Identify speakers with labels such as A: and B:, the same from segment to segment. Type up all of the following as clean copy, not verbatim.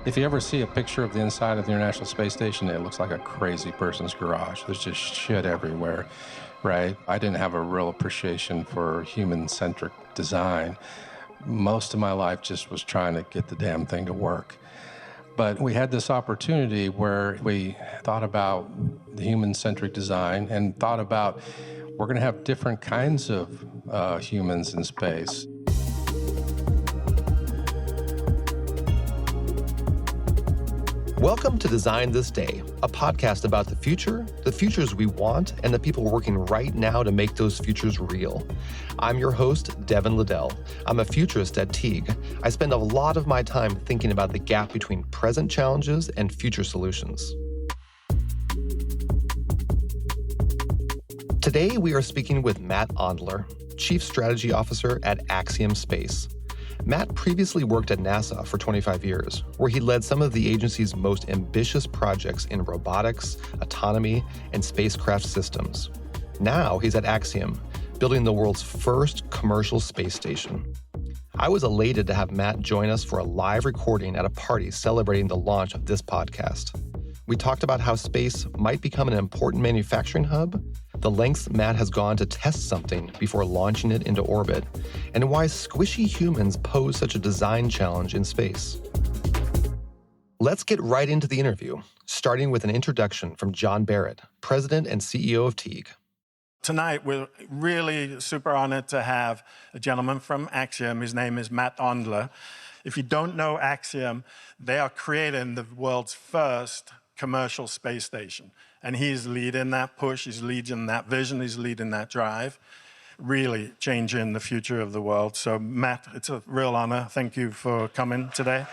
A: If you ever see a picture of the inside of the International Space Station, it looks like a crazy person's garage. There's just shit everywhere, right? I didn't have a real appreciation for human-centric design. Most of my life just was trying to get the damn thing to work. But we had this opportunity where we thought about the human-centric design and thought about we're going to have different kinds of humans in space.
B: Welcome to Design This Day, a podcast about the futures we want, and the people working right now to make those futures real. I'm your host, Devin Liddell. I'm a futurist at Teague. I spend a lot of my time thinking about the gap between present challenges and future solutions. Today, we are speaking with Matt Ondler, Chief Strategy Officer at Axiom Space. Matt previously worked at NASA for 25 years, where he led some of the agency's most ambitious projects in robotics, autonomy, and spacecraft systems. Now he's at Axiom, building the world's first commercial space station. I was elated to have Matt join us for a live recording at a party celebrating the launch of this podcast. We talked about how space might become an important manufacturing hub, the lengths Matt has gone to test something before launching it into orbit, and why squishy humans pose such a design challenge in space. Let's get right into the interview, starting with an introduction from John Barrett, President and CEO of Teague.
C: Tonight, we're really super honored to have a gentleman from Axiom. His name is Matt Ondler. If you don't know Axiom, they are creating the world's first commercial space station. And he's leading that push, he's leading that vision, he's leading that drive, really changing the future of the world. So Matt, it's a real honor. Thank you for coming today.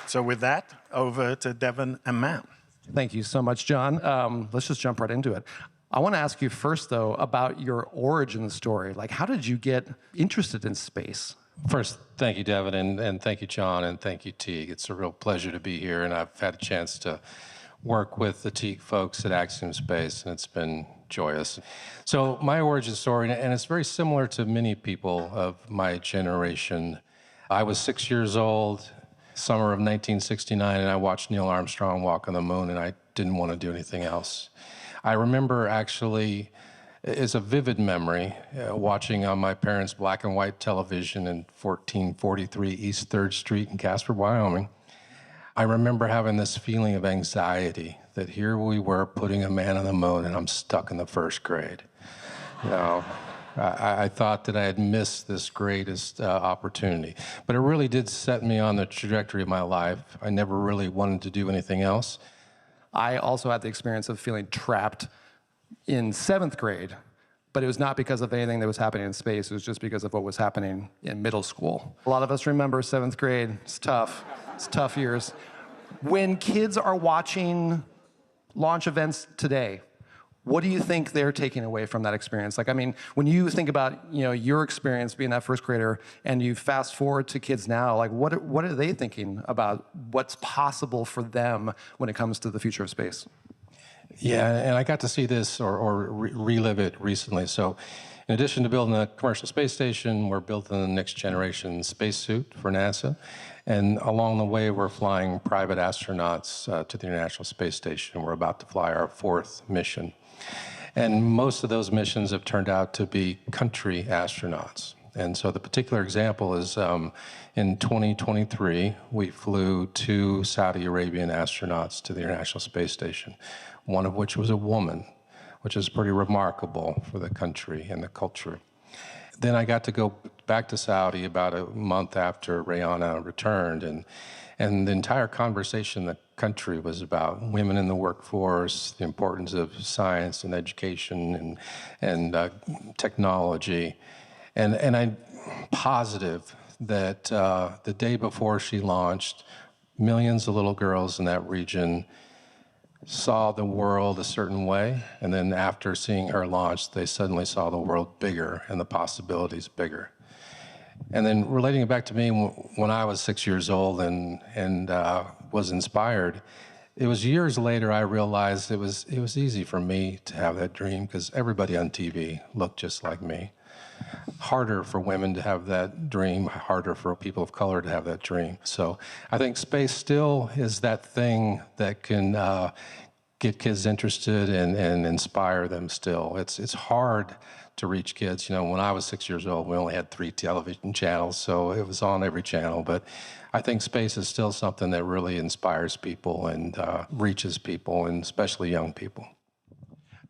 C: So with that, over to Devin and Matt.
D: Thank you so much, John. Let's just jump right into it. I want to ask you first, though, about your origin story. Like, how did you get interested in space?
A: First, thank you, Devin, and thank you, John, and thank you, Teague. It's a real pleasure to be here, and I've had a chance to work with the Teague folks at Axiom Space, and it's been joyous. So my origin story, and it's very similar to many people of my generation. I was 6 years old, summer of 1969, and I watched Neil Armstrong walk on the moon, and I didn't want to do anything else. I remember actually, it's a vivid memory, watching on my parents' black and white television in 1443 East 3rd Street in Casper, Wyoming. I remember having this feeling of anxiety that here we were putting a man on the moon and I'm stuck in the first grade. You know, I thought that I had missed this greatest opportunity, but it really did set me on the trajectory of my life. I never really wanted to do anything else.
D: I also had the experience of feeling trapped in 7th grade, but it was not because of anything that was happening in space. It was just because of what was happening in middle school. A lot of us remember 7th grade. It's tough. It's tough years. When kids are watching launch events today, what do you think they're taking away from that experience? Like, I mean, when you think about, your experience being that first grader and you fast forward to kids now, like what are they thinking about what's possible for them when it comes to the future of space?
A: Yeah, and I got to see this or relive it recently. So in addition to building a commercial space station, we're building the next generation spacesuit for NASA. And along the way, we're flying private astronauts to the International Space Station. We're about to fly our 4th mission. And most of those missions have turned out to be country astronauts. And so the particular example is in 2023, we flew 2 Saudi Arabian astronauts to the International Space Station, one of which was a woman, which is pretty remarkable for the country and the culture. Then I got to go back to Saudi about a month after Rihanna returned, and the entire conversation in the country was about women in the workforce, the importance of science and education and technology. And I'm positive that the day before she launched, millions of little girls in that region saw the world a certain way, and then after seeing her launch, they suddenly saw the world bigger and the possibilities bigger. And then relating it back to me, when I was 6 years old and was inspired, it was years later I realized it was easy for me to have that dream because everybody on TV looked just like me. harder for women to have that dream, harder for people of color to have that dream. So I think space still is that thing that can get kids interested and inspire them still. It's hard to reach kids. You know, when I was 6 years old, we only had 3 television channels, so it was on every channel. But I think space is still something that really inspires people and reaches people, and especially young people.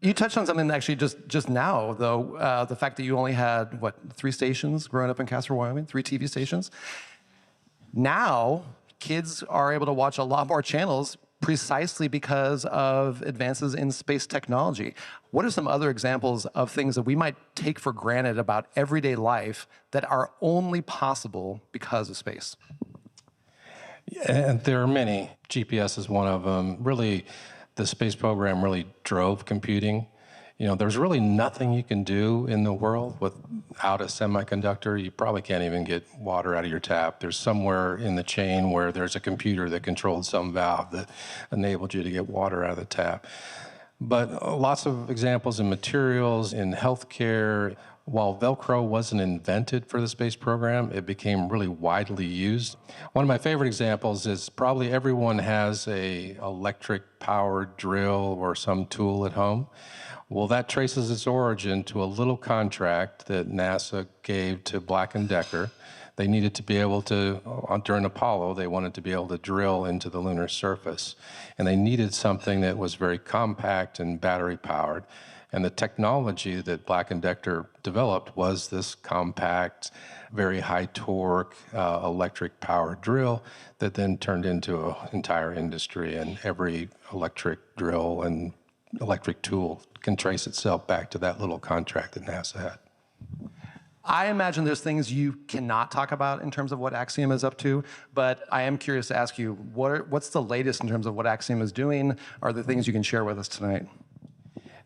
D: You touched on something actually just now, though, the fact that you only had, 3 stations growing up in Kessler, Wyoming, 3 TV stations. Now, kids are able to watch a lot more channels precisely because of advances in space technology. What are some other examples of things that we might take for granted about everyday life that are only possible because of space?
A: And there are many. GPS is one of them. Really, the space program really drove computing. You know, there's really nothing you can do in the world without a semiconductor. You probably can't even get water out of your tap. There's somewhere in the chain where there's a computer that controlled some valve that enabled you to get water out of the tap. But lots of examples in materials, in healthcare. While Velcro wasn't invented for the space program, it became really widely used. One of my favorite examples is probably everyone has a electric powered drill or some tool at home. Well, that traces its origin to a little contract that NASA gave to Black & Decker. They needed to be able to, during Apollo, they wanted to be able to drill into the lunar surface. And they needed something that was very compact and battery powered. And the technology that Black & Decker developed was this compact, very high torque, electric powered drill that then turned into an entire industry. And every electric drill and electric tool can trace itself back to that little contract that NASA had.
D: I imagine there's things you cannot talk about in terms of what Axiom is up to, but I am curious to ask you, what's the latest in terms of what Axiom is doing? Are there things you can share with us tonight?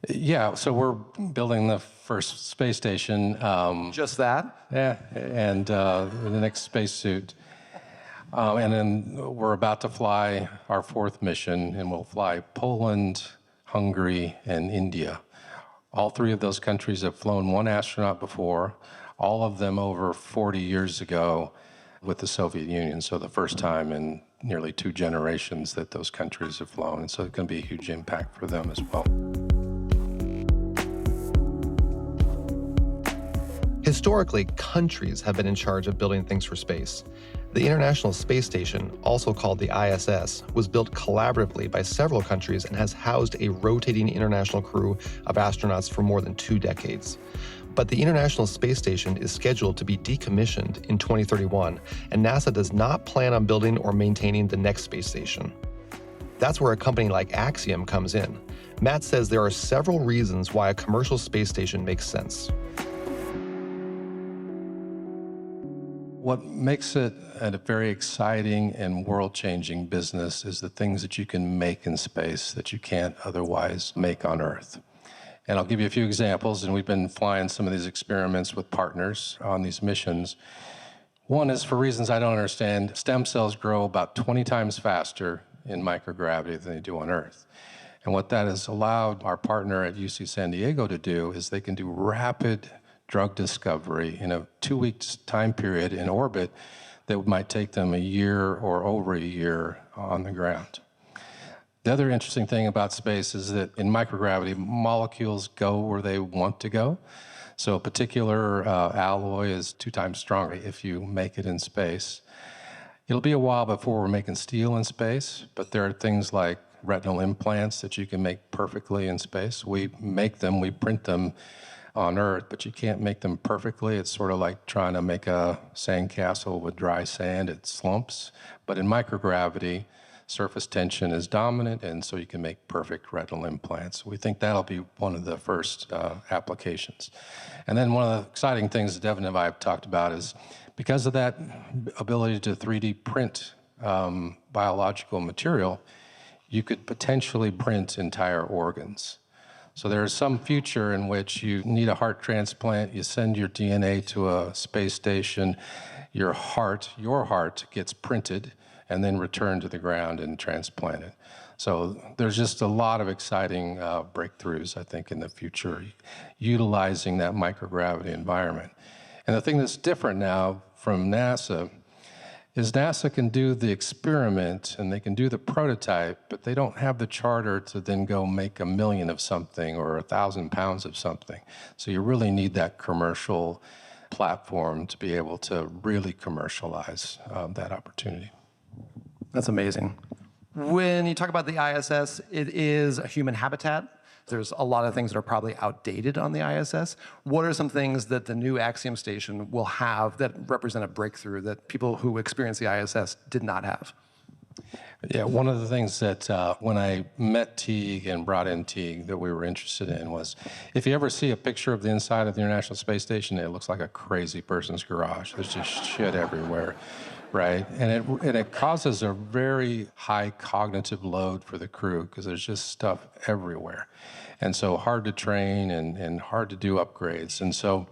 A: Yeah, so we're building the first space station.
D: Just that?
A: Yeah, and the next spacesuit. And then we're about to fly our 4th mission, and we'll fly Poland, Hungary, and India. All 3 of those countries have flown 1 astronaut before, all of them over 40 years ago with the Soviet Union. So the first time in nearly 2 generations that those countries have flown. And so it's going to be a huge impact for them as well.
B: Historically, countries have been in charge of building things for space. The International Space Station, also called the ISS, was built collaboratively by several countries and has housed a rotating international crew of astronauts for more than 2 decades. But the International Space Station is scheduled to be decommissioned in 2031, and NASA does not plan on building or maintaining the next space station. That's where a company like Axiom comes in. Matt says there are several reasons why a commercial space station makes sense.
A: What makes it a very exciting and world-changing business is the things that you can make in space that you can't otherwise make on Earth. And I'll give you a few examples, and we've been flying some of these experiments with partners on these missions. One is, for reasons I don't understand, stem cells grow about 20 times faster in microgravity than they do on Earth. And what that has allowed our partner at UC San Diego to do is they can do rapid drug discovery in a 2-week time period in orbit that might take them a year or over a year on the ground. The other interesting thing about space is that in microgravity, molecules go where they want to go. So a particular alloy is 2 times stronger if you make it in space. It'll be a while before we're making steel in space, but there are things like retinal implants that you can make perfectly in space. We make them, we print them on Earth, but you can't make them perfectly. It's sort of like trying to make a sandcastle with dry sand. It slumps. But in microgravity, surface tension is dominant, and so you can make perfect retinal implants. We think that'll be one of the first applications. And then one of the exciting things that Devin and I have talked about is because of that ability to 3D print biological material, you could potentially print entire organs. So there's some future in which you need a heart transplant, you send your DNA to a space station, your heart gets printed and then returned to the ground and transplanted. So there's just a lot of exciting breakthroughs, I think, in the future, utilizing that microgravity environment. And the thing that's different now from NASA is NASA can do the experiment and they can do the prototype, but they don't have the charter to then go make 1 million of something or 1,000 pounds of something. So you really need that commercial platform to be able to really commercialize that opportunity.
D: That's amazing. When you talk about the ISS, it is a human habitat. There's a lot of things that are probably outdated on the ISS. What are some things that the new Axiom station will have that represent a breakthrough that people who experience the ISS did not have?
A: Yeah, one of the things that when I met Teague and brought in Teague that we were interested in was, if you ever see a picture of the inside of the International Space Station, it looks like a crazy person's garage. There's just shit everywhere, right? And it causes a very high cognitive load for the crew because there's just stuff everywhere. And so hard to train and hard to do upgrades. And so,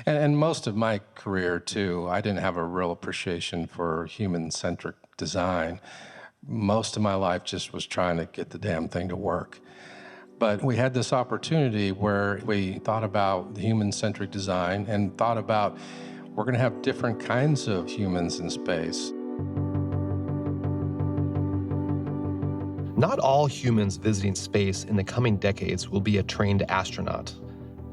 A: and most of my career too, I didn't have a real appreciation for human-centric design. Most of my life just was trying to get the damn thing to work. But we had this opportunity where we thought about the human-centric design and thought about we're going to have different kinds of humans in space.
B: Not all humans visiting space in the coming decades will be a trained astronaut.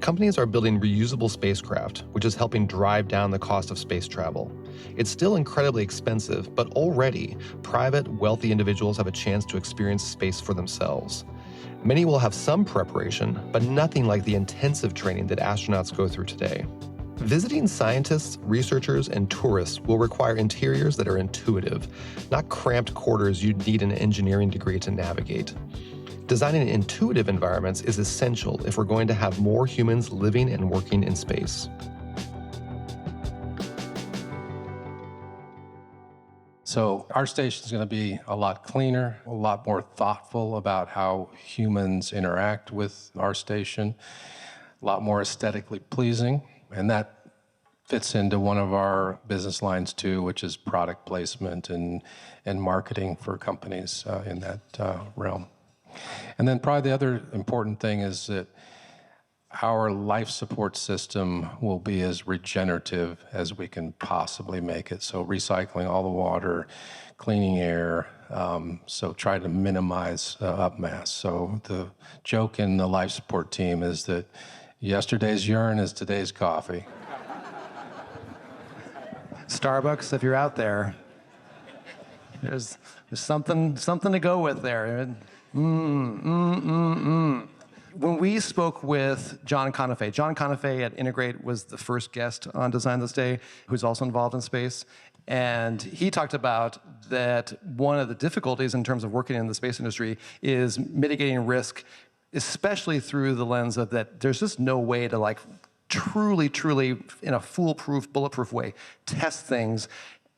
B: Companies are building reusable spacecraft, which is helping drive down the cost of space travel. It's still incredibly expensive, but already, private, wealthy individuals have a chance to experience space for themselves. Many will have some preparation, but nothing like the intensive training that astronauts go through today. Visiting scientists, researchers, and tourists will require interiors that are intuitive, not cramped quarters you'd need an engineering degree to navigate. Designing intuitive environments is essential if we're going to have more humans living and working in space.
A: So our station is going to be a lot cleaner, a lot more thoughtful about how humans interact with our station, a lot more aesthetically pleasing. And that fits into one of our business lines too, which is product placement and marketing for companies in that realm. And then probably the other important thing is that our life support system will be as regenerative as we can possibly make it. So recycling all the water, cleaning air, so try to minimize upmass. So the joke in the life support team is that yesterday's urine is today's coffee.
D: Starbucks, if you're out there, there's something to go with there. When we spoke with John Conifay at Integrate was the first guest on Design This Day, who's also involved in space. And he talked about that one of the difficulties in terms of working in the space industry is mitigating risk, especially through the lens of that there's just no way to truly, in a foolproof, bulletproof way, test things.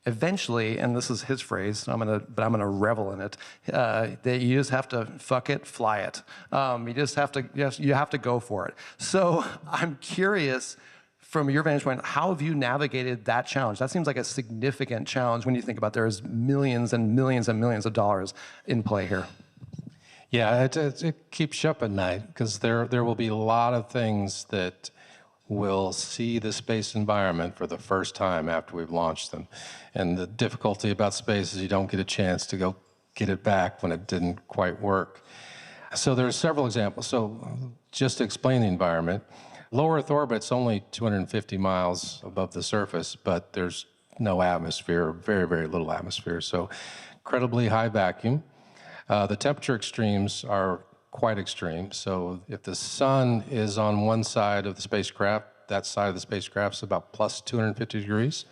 D: Eventually, and this is his phrase, but I'm gonna revel in it, that you just have to fuck it, fly it. You have to go for it. So I'm curious, from your vantage point, how have you navigated that challenge? That seems like a significant challenge when you think about there's millions and millions and millions of dollars in play here.
A: Yeah, it keeps you up at night because there will be a lot of things that will see the space environment for the first time after we've launched them. And the difficulty about space is you don't get a chance to go get it back when it didn't quite work. So there's several examples. So just to explain the environment, low Earth orbit's only 250 miles above the surface, but there's no atmosphere, very, very little atmosphere. So incredibly high vacuum. The temperature extremes are quite extreme. So if the sun is on one side of the spacecraft, that side of the spacecraft is about plus 250 degrees.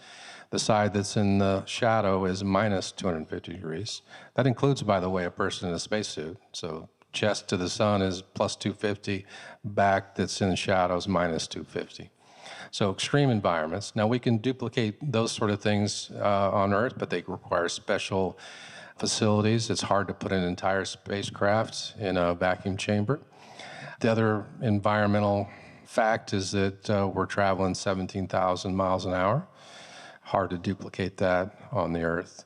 A: The side that's in the shadow is minus 250 degrees. That includes, by the way, a person in a spacesuit. So chest to the sun is plus 250, back that's in the shadow is minus 250. So extreme environments. Now we can duplicate those sort of things on Earth, but they require special facilities. It's hard to put an entire spacecraft in a vacuum chamber. The other environmental fact is that we're traveling 17,000 miles an hour. Hard to duplicate that on the Earth.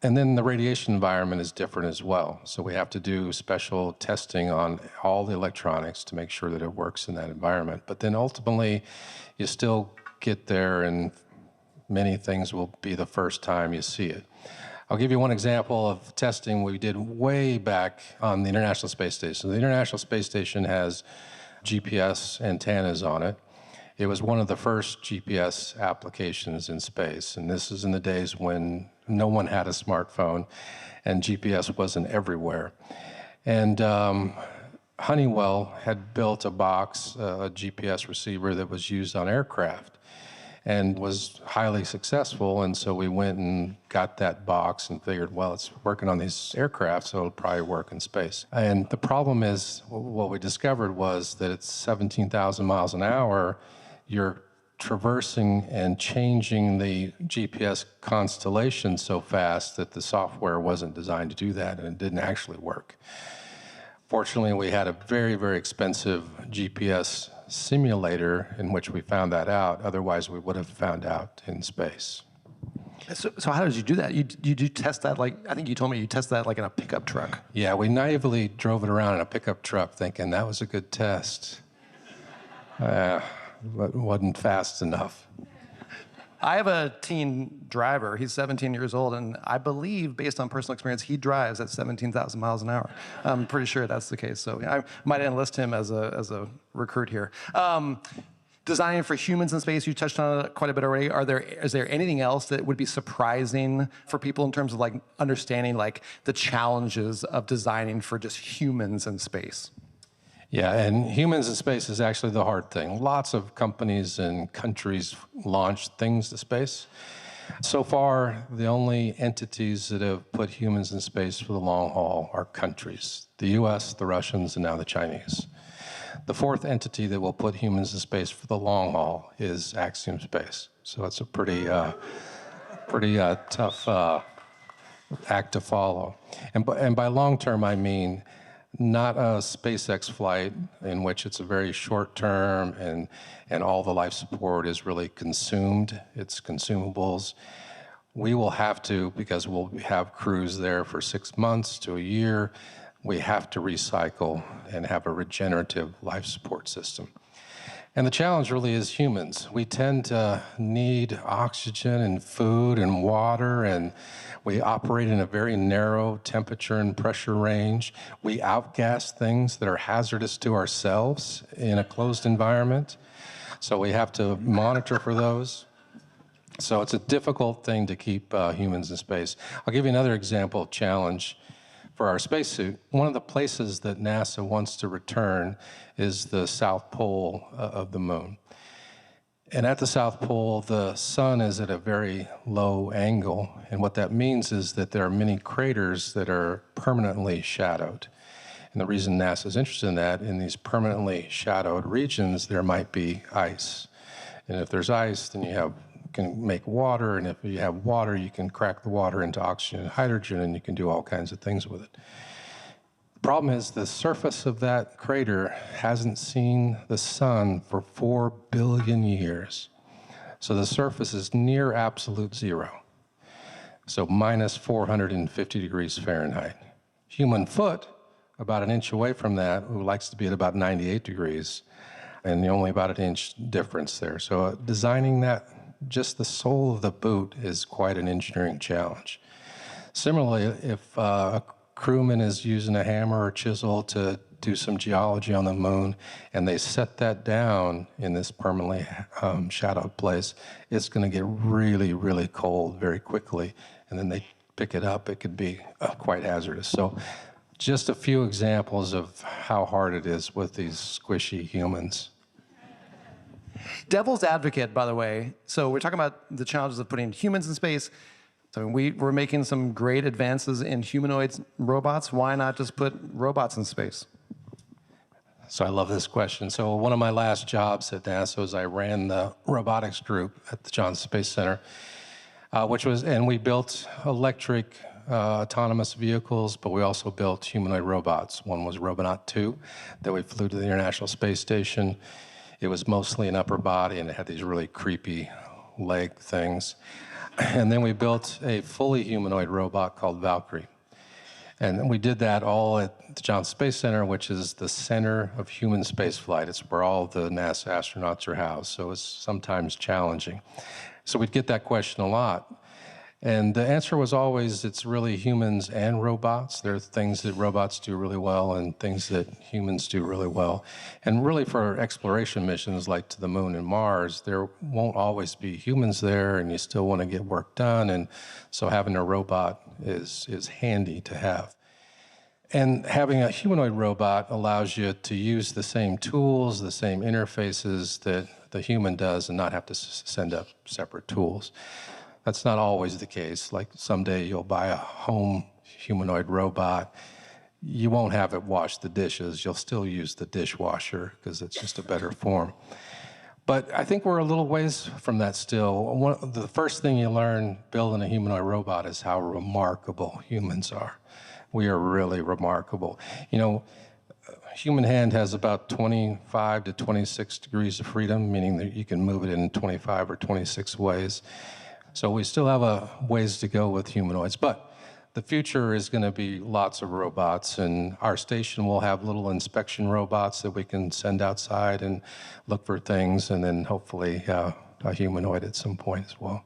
A: And then the radiation environment is different as well. So we have to do special testing on all the electronics to make sure that it works in that environment. But then ultimately, you still get there and many things will be the first time you see it. I'll give you one example of testing we did way back on the International Space Station. The International Space Station has GPS antennas on it. It was one of the first GPS applications in space, and this is in the days when no one had a smartphone and GPS wasn't everywhere. And Honeywell had built a box, a GPS receiver that was used on aircraft and was highly successful, and so we went and got that box and figured, well, it's working on these aircraft, so it'll probably work in space. And the problem is, what we discovered was that at 17,000 miles an hour, you're traversing and changing the GPS constellation so fast that the software wasn't designed to do that, and it didn't actually work. Fortunately, we had a very, very expensive GPS simulator in which we found that out. Otherwise, we would have found out in space.
D: So how did you do that? You test that like, I think you told me you tested that like in a pickup truck.
A: Yeah, we naively drove it around in a pickup truck thinking that was a good test. But wasn't fast enough.
D: I have a teen driver. He's 17 years old, and I believe, based on personal experience, he drives at 17,000 miles an hour. I'm pretty sure that's the case. So I might enlist him as a recruit here. Designing for humans in space, you touched on it quite a bit already. Is there anything else that would be surprising for people in terms of like understanding like the challenges of designing for just humans in space?
A: Yeah, and humans in space is actually the hard thing. Lots of companies and countries launch things to space. So far, the only entities that have put humans in space for the long haul are countries: the US, the Russians, and now the Chinese. The fourth entity that will put humans in space for the long haul is Axiom Space. So it's a pretty tough act to follow. And by long term, I mean not a SpaceX flight in which it's a very short term and all the life support is really consumed, it's consumables. We will have to, because we'll have crews there for 6 months to a year, we have to recycle and have a regenerative life support system. And the challenge really is humans. We tend to need oxygen and food and water, and we operate in a very narrow temperature and pressure range. We outgas things that are hazardous to ourselves in a closed environment, so we have to monitor for those. So it's a difficult thing to keep humans in space. I'll give you another example of challenge for our spacesuit. One of the places that NASA wants to return is the South Pole of the moon. And at the South Pole, the sun is at a very low angle. And what that means is that there are many craters that are permanently shadowed. And the reason NASA is interested in that, in these permanently shadowed regions, there might be ice. And if there's ice, then you can make water, and if you have water, you can crack the water into oxygen and hydrogen, and you can do all kinds of things with it. The problem is the surface of that crater hasn't seen the sun for 4 billion years. So the surface is near absolute zero. So minus 450 degrees Fahrenheit. Human foot, about an inch away from that, who likes to be at about 98 degrees, and only about an inch difference there. So designing that, just the sole of the boot, is quite an engineering challenge. Similarly, if a crewman is using a hammer or chisel to do some geology on the moon, and they set that down in this permanently shadowed place, it's going to get really, really cold very quickly, and then they pick it up. It could be quite hazardous. So just a few examples of how hard it is with these squishy humans.
D: Devil's advocate, by the way. So we're talking about the challenges of putting humans in space. So we're making some great advances in humanoids, robots. Why not just put robots in space?
A: So I love this question. So one of my last jobs at NASA was I ran the robotics group at the Johnson Space Center, and we built electric autonomous vehicles, but we also built humanoid robots. One was Robonaut 2 that we flew to the International Space Station. It was mostly an upper body, and it had these really creepy leg things. And then we built a fully humanoid robot called Valkyrie. And we did that all at the Johnson Space Center, which is the center of human spaceflight. It's where all the NASA astronauts are housed, so it's sometimes challenging. So we'd get that question a lot. And the answer was always, it's really humans and robots. There are things that robots do really well and things that humans do really well. And really for exploration missions like to the moon and Mars, there won't always be humans there and you still want to get work done. And so having a robot is handy to have. And having a humanoid robot allows you to use the same tools, the same interfaces that the human does and not have to send up separate tools. That's not always the case. Like someday you'll buy a home humanoid robot. You won't have it wash the dishes. You'll still use the dishwasher because it's just a better form. But I think we're a little ways from that still. The first thing you learn building a humanoid robot is how remarkable humans are. We are really remarkable. You know, human hand has about 25 to 26 degrees of freedom, meaning that you can move it in 25 or 26 ways. So we still have a ways to go with humanoids, but the future is going to be lots of robots, and our station will have little inspection robots that we can send outside and look for things, and then hopefully a humanoid at some point as well.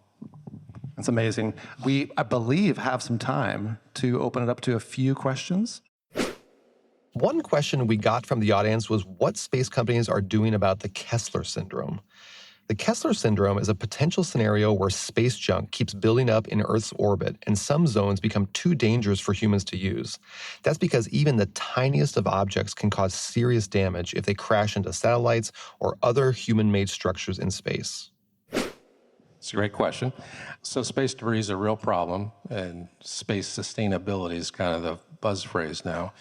D: That's amazing. We, I believe, have some time to open it up to a few questions.
B: One question we got from the audience was what space companies are doing about the Kessler syndrome. The Kessler syndrome is a potential scenario where space junk keeps building up in Earth's orbit and some zones become too dangerous for humans to use. That's because even the tiniest of objects can cause serious damage if they crash into satellites or other human-made structures in space.
A: It's a great question. So space debris is a real problem, and space sustainability is kind of the buzz phrase now.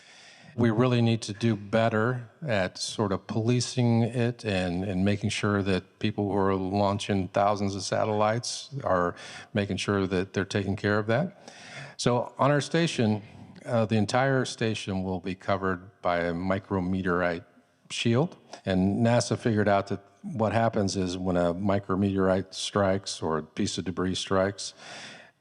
A: We really need to do better at sort of policing it and making sure that people who are launching thousands of satellites are making sure that they're taking care of that. So on our station, the entire station will be covered by a micrometeorite shield. And NASA figured out that what happens is when a micrometeorite strikes or a piece of debris strikes,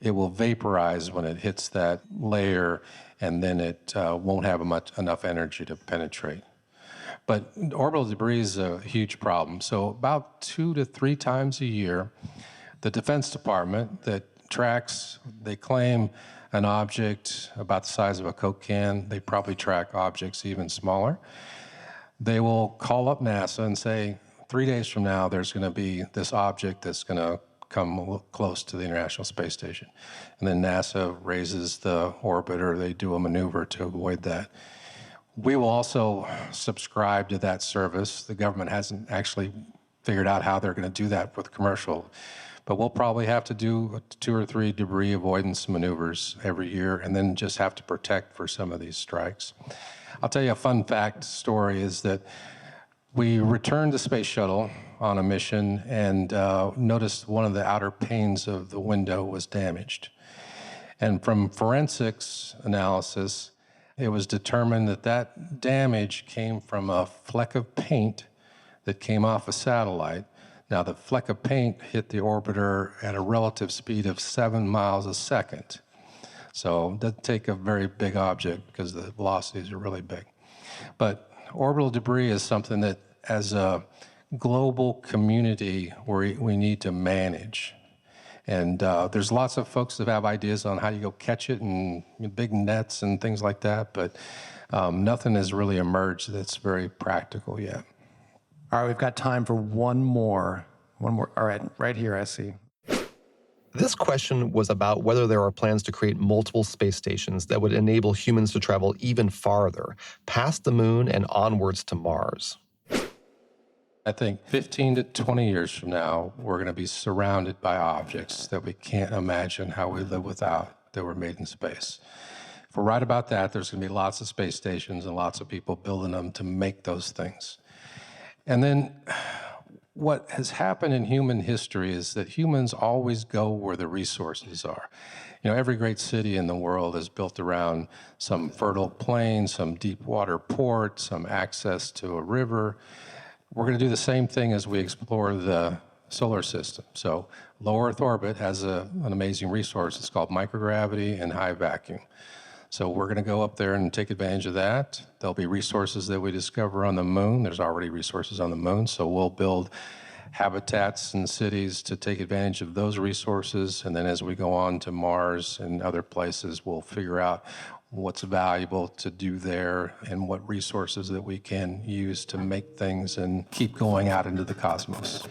A: it will vaporize when it hits that layer, and then it won't have enough energy to penetrate. But orbital debris is a huge problem. So about 2 to 3 times a year, the Defense Department that tracks, they claim an object about the size of a Coke can. They probably track objects even smaller. They will call up NASA and say, 3 days from now, there's going to be this object that's going to come close to the International Space Station. And then NASA raises the orbiter, they do a maneuver to avoid that. We will also subscribe to that service. The government hasn't actually figured out how they're going to do that with commercial, but we'll probably have to do 2 or 3 debris avoidance maneuvers every year and then just have to protect for some of these strikes. I'll tell you a fun fact story is that we returned the space shuttle on a mission and noticed one of the outer panes of the window was damaged. And from forensics analysis, it was determined that that damage came from a fleck of paint that came off a satellite. Now, the fleck of paint hit the orbiter at a relative speed of 7 miles a second. So it doesn't take a very big object because the velocities are really big. But orbital debris is something that, as a global community, we need to manage. And there's lots of folks that have ideas on how you go catch it and big nets and things like that, but nothing has really emerged that's very practical yet.
D: All right, we've got time for one more. All right, right here, I see.
B: This question was about whether there are plans to create multiple space stations that would enable humans to travel even farther, past the moon and onwards to Mars.
A: I think 15 to 20 years from now, we're going to be surrounded by objects that we can't imagine how we live without, that were made in space. If we're right about that, there's going to be lots of space stations and lots of people building them to make those things. And then what has happened in human history is that humans always go where the resources are. You know, every great city in the world is built around some fertile plain, some deep water port, some access to a river. We're going to do the same thing as we explore the solar system. So low Earth orbit has an amazing resource. It's called microgravity and high vacuum. So we're going to go up there and take advantage of that. There'll be resources that we discover on the moon. There's already resources on the moon, so we'll build habitats and cities to take advantage of those resources. And then as we go on to Mars and other places, we'll figure out what's valuable to do there and what resources that we can use to make things and keep going out into the cosmos.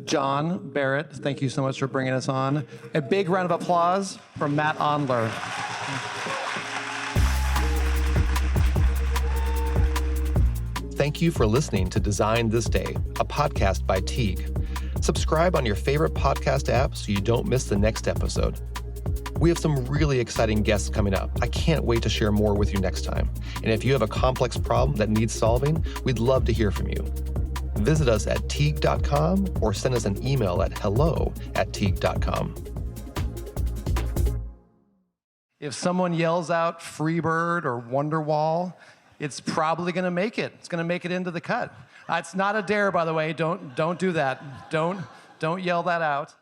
D: John Barrett, thank you so much for bringing us on. A big round of applause for Matt Ondler.
B: Thank you for listening to Design This Day, a podcast by Teague. Subscribe on your favorite podcast app so you don't miss the next episode. We have some really exciting guests coming up. I can't wait to share more with you next time. And if you have a complex problem that needs solving, we'd love to hear from you. Visit us at teague.com or send us an email at hello@teague.com.
D: If someone yells out Freebird or Wonderwall, it's probably going to make it. It's going to make it into the cut. It's not a dare, by the way. Don't do that. Don't yell that out.